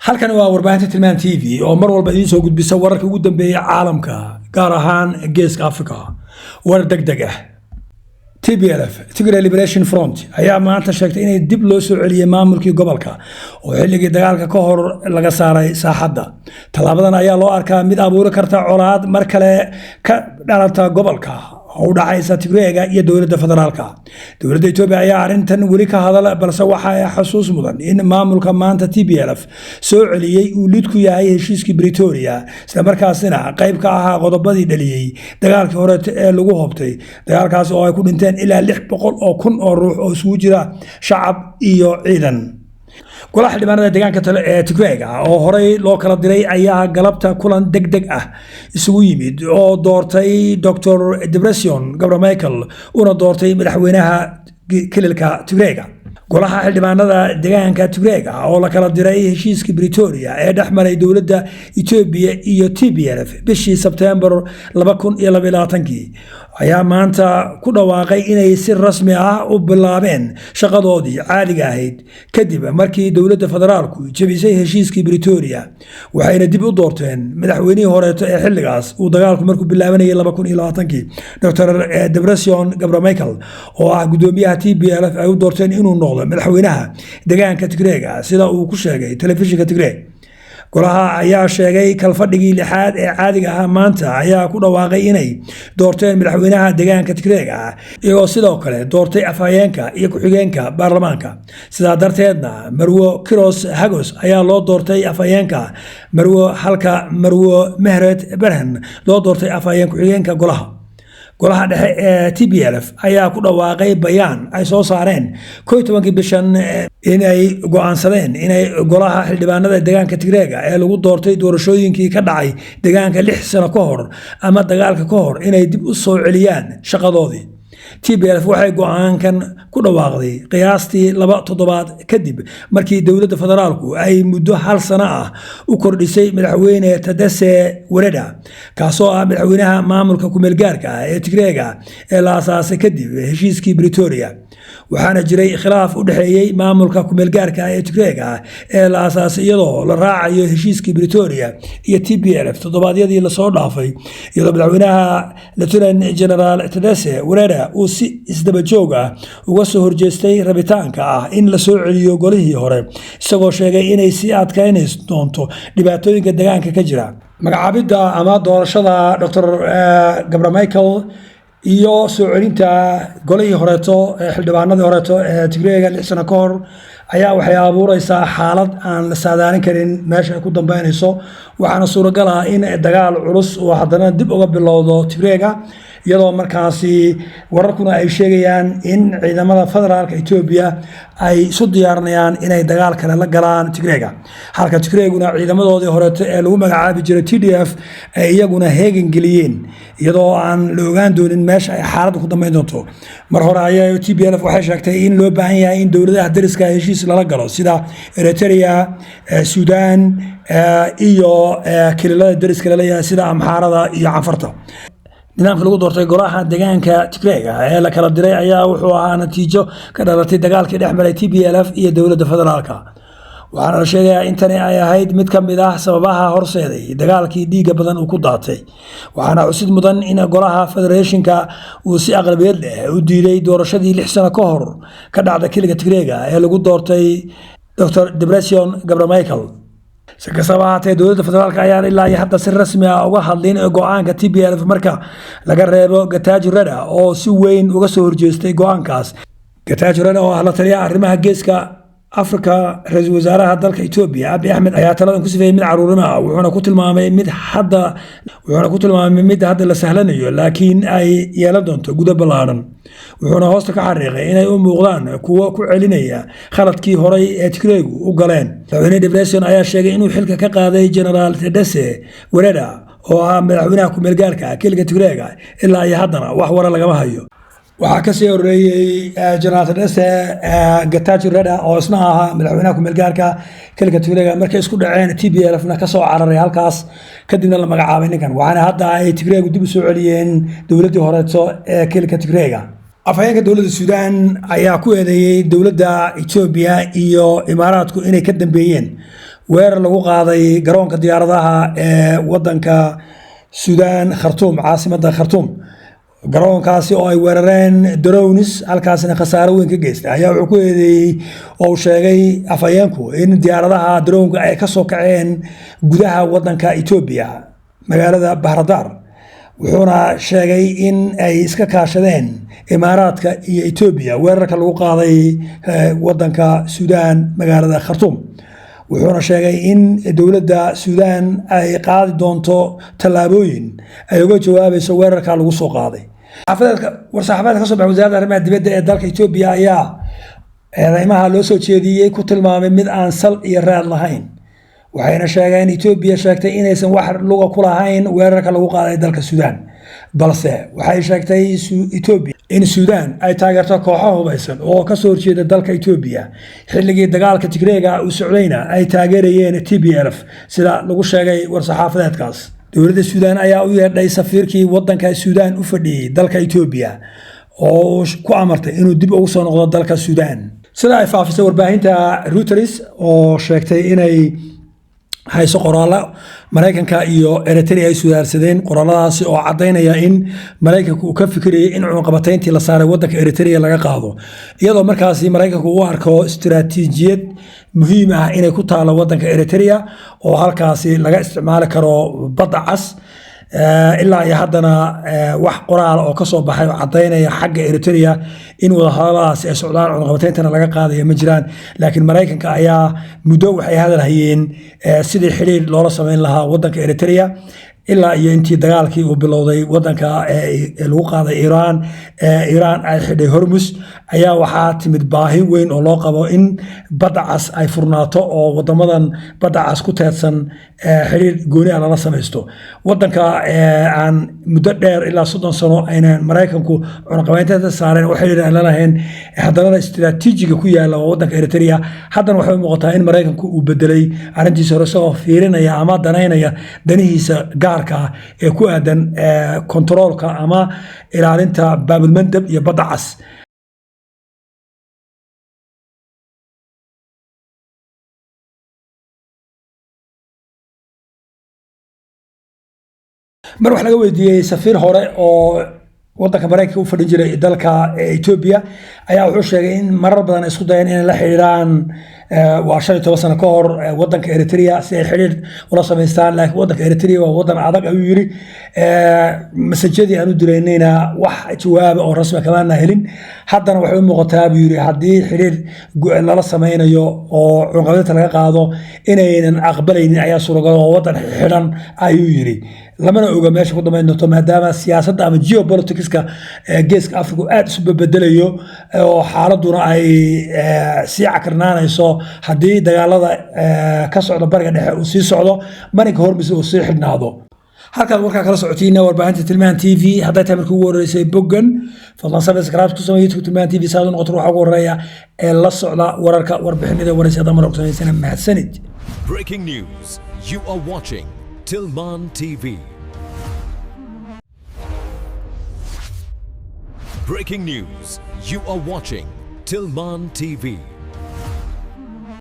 halkan waa warbaahinta Tilmaan TV oo mar walba idin soo gudbisa wararka ugu dambeeya caalamka gaar ahaan geeska Afrika war degdeg ah TPLF Tigray Liberation Front ayaa maanta sheegtay inay dib loo soo celiyay maamulkii gobolka oo xilligii dagaalka ka hor laga saaray saaxadda talaabadan ayaa loo arkaa mid abuuri karta colaad mar kale ka dhalata gobolka oo dhacaysa Tigrayga iyo dawladda federaalka dawladda Itoobiya ayaa arintan wali ka hadal balse waxa ay xasuus mudan in maamulka maanta TPLF soo celiyay uu lid ku yahay heshiiskii Pretoria isla markaasina qayb ka ahaa qodobadii dhaliyay dagaalkii hore ee lagu hobtay dagaalkaas oo ay ku dhinteen ilaa 600 oo kun oo ruux oo isugu jira shacab iyo ciidan golaha xildhibaanada deegaanka Tigrayga oo horey loo kala diray ayaa galabta kulan degdeg ah isugu yimid oo doortay Dr. Debretsion Gebremichael una doortay madaxweynaha kililka Tigrayga golaha xildhibaanada deegaanka Tigrayga oo la kala diray heshiiskii Pretoria ee dhaxmaray dawladda Itoobiya iyo TPLF bishii September 2022 ayaa maanta ku dhawaaqay inay si rasmi ah u bilaabeen shaqadoodii caadiga ahayd kadib markii dawladda federaalku jabisay heshiiskii Pretoria waxayna dib u doorteen madaxweynihii hore ee xilligaas uu dagaalku markuu bilaabanayay 2020 Dr. Debretsion Gebremichael oo ah gudoomiyaha TPLF ay u doorteen inuu noqdo madaxweynaha deegaanka Tigrayga sida uu ku sheegay telefishinka Tigray golaha ayaa sheegay kalfadhigii lixaad ee caadiga ah maanta ayaa ku dhawaaqay inay doorteen madaxweynaha deegaanka Tigrayga iyagoo sidoo kale doortay afhayeenka iyo ku-xigeenka baarlamaanka sidaa darteedna Marwo Kiros Hagos ayaa loo doortay afhayeenka Marwo halka Marwo Mehret Berhan loo doortay afhayeen ku-xigeenka golaha dhexe ee TPLF ayaa ku dhawaaqay bayaan ay soo saareen 11 bishan inay go'aansadeen inay golaha xildhibaanada deegaanka Tigrayga ee lagu doortay doorashooyinkii ka dhacay deegaanka 6 sano ka hor ama dagaalka ka hor inay dib u soo celiyaan shaqadoodii TPLF waxay go'aankan ku dhawaaqday qiyaastii 2 toddobaad kadib markii dawladda federaalku ay muddo hal sano ah u kordhisay madaxweyne Tadesse Wereda kaasoo ah madaxweynaha maamulka ku meelgaarka ee Tigrayga ee la aasaasay kadib heshiiskii Pretoria waxaana jiray khilaaf u dhaxeeyay maamulka ku meelgaarka ee Tigrayga ee la aasaasay iyadoo la raacayo heshiiskii Pretoria iyo TPLF toddobaadyadii la soo dhaafay iyadoo madaxweynaha Lieutenant General Tadesse Wereda uu si isdaba joog ah uga soo horjeestay rabitaanka ah in la soo celiyo golihii hore isagoo sheegay inay si adkaynayso doonto dhibaatooyinka deegaanka ka jira magacaabidda ama doorashada Dr. Gebremichael iyo soo celinta golihii horeeto xildhibaanadii horeeto ee Tigrayga 6 sano ka hor ayaa waxay abuuraysaa xaalad aan la saadaalin karin meesha ay ku dambeynayso waxaana suuragal ah in dagaal culus oo haddana dib uga bilowdo Tigrayga iyadoo markaasi wararkuna ay sheegayaan in ciidamada federaalka Itoobiya ay isu diyaarinayaan inay dagaal kale la galaan Tigrayga halka Tigrayguna ciidamadoodii horeeto ee lagu magacaabi jiray TDF ay iyaguna heegan geliyeen iyadoo aan la ogaan doonin meesha ay xaaladdu ku dambeyn doonto mar hore ayaa TPLF waxay sheegtay in loo baahan yahay in dawladaha dariska heshiis lala galo sida Eritrea Sudan iyo kililada dariska la leeyahay sida Amxaarada iyo Cafarta nidaamka lagu doortay golaha deegaanka Tigrayga ee la kala diray ayaa wuxuu ahaa natiijo ka dhalatay dagaalkii dhexmaray TPLF iyo dawladda federaalka waxaana la sheegayaa in tani ay ahayd mid ka mid ah sababaha horseeday dagaalkii dhiiga badan uu ku daatay waxaana xusid mudan in golaha federationka uu si aqlabiyad leh u diiday doorashadii 6 sano ka hor ka dhacday kililka Tigrayga ee lagu doortay Dr. Debretsion Gebremichael si kastaba haatee dawladda federaalka ayaa ilaa hadda si rasmi ah uga hadlin go'aanka TPLF marka laga reebo Getachew Reda oo si weyn uga soo horjeestay go'aankaas Getachew Reda oo ah la taliyaha arrimaha geeska Afrika ra'iisul wasaaraha dalka Itoobiya Abiy Ahmed ayaa taladan ku sifeeyay mid caruurnimo ah wuxuuna ku tilmaamay mid hadda la sahlanayo laakiin ay yeelan doonto gudo ballaaran wuxuuna hoosta ka xariiqay inay u muuqdaan kuwa ku celinaya khaladkii hore ee Tigraygu u galeen madaxweyne Debretsion ayaa sheegay inuu xilka ka qaaday General Tadesse Wereda oo ah madaxweynaha ku meelgaarka kililka Tigrayga ilaa iyo haddana wax wara lagama hayo waxaa ka sii horeeyay General Tadesse Getachew Reda oo isna ahaa madaxweynaha ku meelgaarka kililka Tigrayga markay isku dhaceen TPLFna ka soo cararay halkaas kadibna la magacaabay ninkan waxaana hadda ay Tigraygu dib u soo celiyeen dawladdii horeeto ee kililka Tigrayga afhayeenka dawladda Suudaan ayaa ku eedeeyay dawladda Itoobiya iyo Imaaraadku inay ka dambeeyeen weerar lagu qaaday garoonka diyaaradaha ee wadanka Suudaan Khartoum caasimadda Khartoum garoonkaasi oo ay weerareen drones halkaasina khasaaro weyn ka geystay ayaa wuxuu ku eedeeyay oo sheegay afayeenku in diyaaradaha drone-ka ay ka soo kaceen gudaha wadanka Ethiopia magaalada Bahradar wuxuuna sheegay in ay iska kaashadeen Imaaraadka iyo Ethiopia weerarka lagu qaaday wadanka Suudaan magaalada Khartoum wuxuuna sheegay in dowladda Suudaan ay qaadi doonto tallaabooyin ay uga jawaabayso weerarka lagu soo qaaday war-saxaafadeedka ka soo baxay wasaaradda arrimaha dibadda ee dalka Ethiopia ayaa eedeymaha loo soo jeediyay ku tilmaamay mid aan sal iyo raad lahayn waxayna sheegeen Ethiopia sheegtay inaysan wax luga ku lahayn weerarka lagu qaaday dalka Suudaan balse waxay sheegtay Ethiopia in Suudaan ay taageerto kooxo hubeysan oo ka soo horjeeda dalka Ethiopia xilligii dagaalka Tigreega uu socdayna ay taageerayeen TPLF sida lagu sheegay war-saxaafadeedkaas dowladda Suudaan ayaa u yeedhay safiirkii wadanka Suudaan u fadhiyay dalka Ethiopia oo ku amartay inuu dib ugu soo noqdo dalka Suudaan sida ay faafisay warbaahinta Reuters oo sheegtay inay hayso qoraalo Mareykanka iyo Eritrea ay suudaarsadeen qoraaladaasi oo cadeynaya in Mareykanku uu ka fikirayay in cunaqabatayntii la saaray wadanka Eritrea laga qaado iyadoo markaasi Mareykanku uu arko istiraatiijiyad muhiim ah inay ku taalo wadanka Eritrea oo halkaasi laga isticmaali karo badda cas ilaa iyo haddana wax qoraal oo ka soo baxay oo cadeynaya xagga Eritrea in wadahadaladaasi ay socdaan cunaqabatayntana laga qaadayo ma jiraan laakiin Mareykanka ayaa muddo waxay hadal hayeen sidii xiriir loola sameyn lahaa wadanka Eritrea ilaa iyo intii dagaalkii uu bilowday wadanka lagu qaaday Iran ay xidhay Hormuz ayaa waxaa timid baahi weyn oo loo qabo in badda cas ay furnaato oo wadamadan badda cas ku teedsan xiriir gooni ah lala samaysto wadanka aan muddo dheer ilaa 30 sano ayna Mareykanku cunaqabateynta saareen oo xiriir aan la lahayn haddana istiraatiijiga ku yaala wadanka Eritrea haddana waxay muuqataa in Mareykanku uu bedelay arrintiisa hore soo fiirinaya ama danaynaya danihiisa gaarka ee ku aadan kontroolka ama ilaalinta Baabil Mandab iyo badda cas mar wax laga weydiiyay safiir hore oo wadanka Mareykanka u fadhin jiray dalka Ethiopia ayaa wuxuu sheegay in marar badan isku dayeen in la xiriiraan waa 15 sano ka hor wadanka Eritrea si ay xiriir ula sameystaan laakiin wadanka Eritrea waa wadan adag ayuu yiri masajadii aanu direynayna wax jawaab oo rasmi kama helin haddana waxay u muuqataa buu yiri haddii xiriir lala sameynayo oo cunaqabateynta laga qaado inaynan aqbalaynin ayaa suuragal oo wadan xiran ayuu yiri lamana oga meesha ku dhameyn doonto maadaama siyaasadda ama geopoliticska geeska Afrika aad isu bedelayo oo xaaladuna ay si cakarnaanayso haddii dagaalada ka socda bariga dhexe uu sii socdo marinka Hormuz uu sii xidhnaado halkan warka kala socotiina warbaahinta Tilmaan TV hadday tahay markii ugu horeysay boggan fadlan subscribe ku sameeyo YouTube Tilmaan TV saadun noqoto waxa ugu horeeya ee la socda wararka warbixinada waraysiga mar ogsoonaysan mahadsanid Breaking news you are watching Tilmaan TV Breaking news you are watching Tilmaan TV